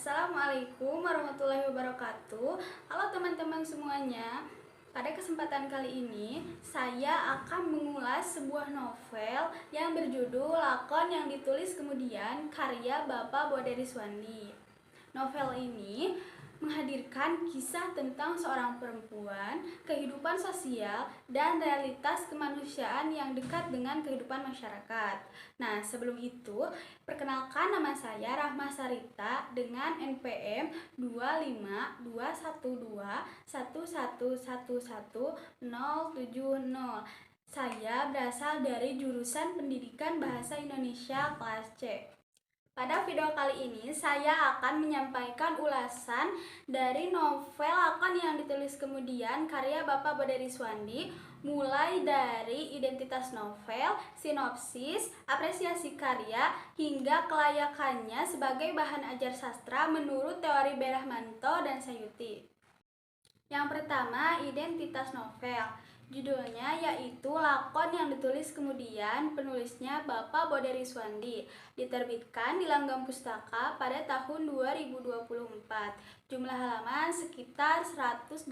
Assalamualaikum warahmatullahi wabarakatuh. Halo teman-teman semuanya. Pada kesempatan kali ini, saya akan mengulas sebuah novel yang berjudul Lakon yang ditulis kemudian karya Bapak Bode Riswandi. Novel ini menghadirkan kisah tentang seorang perempuan, kehidupan sosial, dan realitas kemanusiaan yang dekat dengan kehidupan masyarakat. Nah, sebelum itu, perkenalkan nama saya Rahma Sarita dengan NPM 25221111170. Saya berasal dari jurusan Pendidikan Bahasa Indonesia kelas C. Pada video kali ini, saya akan menyampaikan ulasan dari novel Lakon yang ditulis kemudian karya Bapak Bode Riswandi, mulai dari identitas novel, sinopsis, apresiasi karya, hingga kelayakannya sebagai bahan ajar sastra menurut teori Berahmanto dan Sayuti. Yang pertama, identitas novel. Judulnya yaitu Lakon yang ditulis kemudian, penulisnya Bapak Bode Riswandi. Diterbitkan di Langgam Pustaka pada tahun 2024. Jumlah halaman sekitar 182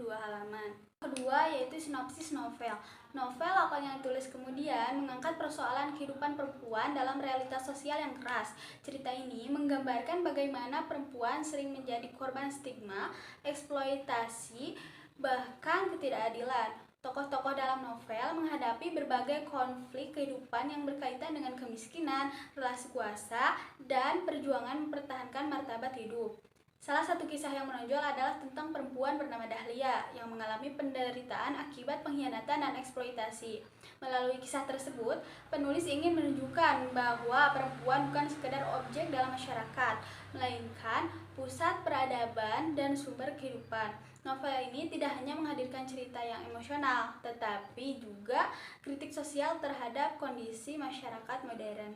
halaman. Kedua yaitu sinopsis novel. Novel Lakon yang ditulis kemudian mengangkat persoalan kehidupan perempuan dalam realitas sosial yang keras. Cerita ini menggambarkan bagaimana perempuan sering menjadi korban stigma, eksploitasi, bahkan ketidakadilan. Tokoh-tokoh dalam novel menghadapi berbagai konflik kehidupan yang berkaitan dengan kemiskinan, relasi kuasa, dan perjuangan mempertahankan martabat hidup. Salah satu kisah yang menonjol adalah tentang perempuan bernama Dahlia yang mengalami penderitaan akibat pengkhianatan dan eksploitasi. Melalui kisah tersebut, penulis ingin menunjukkan bahwa perempuan bukan sekedar objek dalam masyarakat, melainkan pusat peradaban dan sumber kehidupan. Novel ini tidak hanya menghadirkan cerita yang emosional, tetapi juga kritik sosial terhadap kondisi masyarakat modern.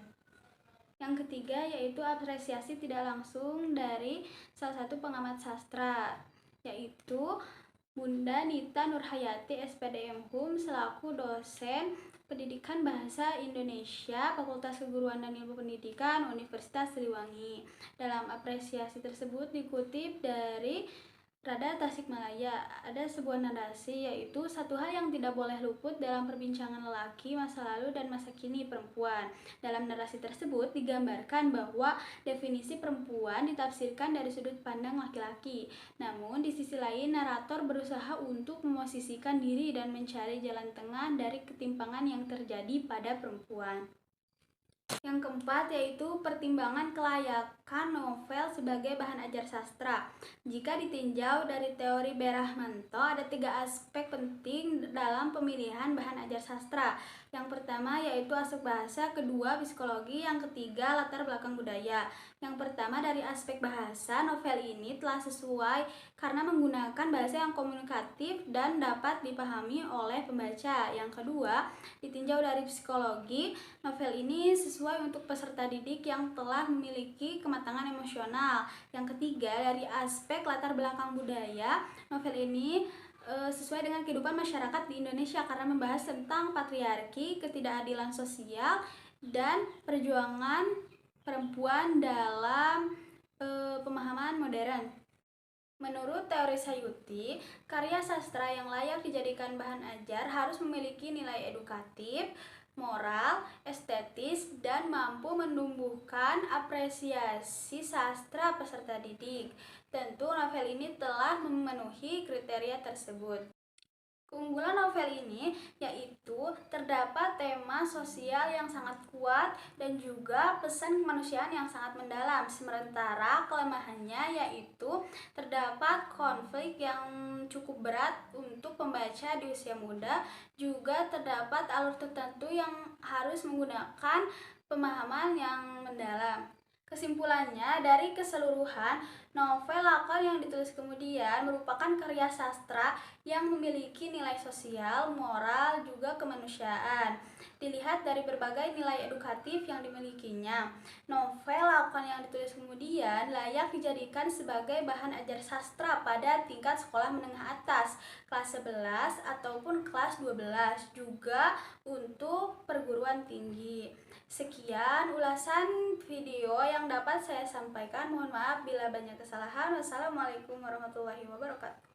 Yang ketiga yaitu apresiasi tidak langsung dari salah satu pengamat sastra, yaitu Bunda Nita Nurhayati SPDM Hum selaku dosen Pendidikan Bahasa Indonesia Fakultas Keguruan dan Ilmu Pendidikan Universitas Siliwangi. Dalam apresiasi tersebut dikutip dari Rada Tasikmalaya, ada sebuah narasi yaitu satu hal yang tidak boleh luput dalam perbincangan lelaki masa lalu dan masa kini perempuan. Dalam narasi tersebut digambarkan bahwa definisi perempuan ditafsirkan dari sudut pandang laki-laki. Namun di sisi lain narator berusaha untuk memosisikan diri dan mencari jalan tengah dari ketimpangan yang terjadi pada perempuan. Yang keempat yaitu pertimbangan kelayakan novel sebagai bahan ajar sastra. Jika ditinjau dari teori Berahmanto, ada 3 aspek penting dalam pemilihan bahan ajar sastra. Yang pertama yaitu aspek bahasa, kedua psikologi, yang ketiga latar belakang budaya. Yang pertama dari aspek bahasa, novel ini telah sesuai karena menggunakan bahasa yang komunikatif dan dapat dipahami oleh pembaca. Yang kedua, ditinjau dari psikologi, novel ini sesuai untuk peserta didik yang telah memiliki kematangan emosional. Yang ketiga, dari aspek latar belakang budaya, novel ini sesuai dengan kehidupan masyarakat di Indonesia karena membahas tentang patriarki, ketidakadilan sosial, dan perjuangan perempuan dalam pemahaman modern. Menurut teori Sayuti, karya sastra yang layak dijadikan bahan ajar harus memiliki nilai edukatif, moral, estetis, dan mampu menumbuhkan apresiasi sastra peserta didik. Tentu novel ini telah memenuhi kriteria tersebut. Keunggulan novel ini yaitu terdapat tema sosial yang sangat kuat dan juga pesan kemanusiaan yang sangat mendalam. Sementara kelemahannya yaitu terdapat konflik yang cukup berat untuk pembaca di usia muda, juga terdapat alur tertentu yang harus menggunakan pemahaman yang mendalam. Kesimpulannya, dari keseluruhan, novel Lakon yang ditulis kemudian merupakan karya sastra yang memiliki nilai sosial, moral, juga kemanusiaan. Dilihat dari berbagai nilai edukatif yang dimilikinya, novel Lakon yang ditulis kemudian kemudian layak dijadikan sebagai bahan ajar sastra pada tingkat sekolah menengah atas, kelas 11 ataupun kelas 12, juga untuk perguruan tinggi. Sekian ulasan video yang dapat saya sampaikan. Mohon maaf bila banyak kesalahan. Wassalamualaikum warahmatullahi wabarakatuh.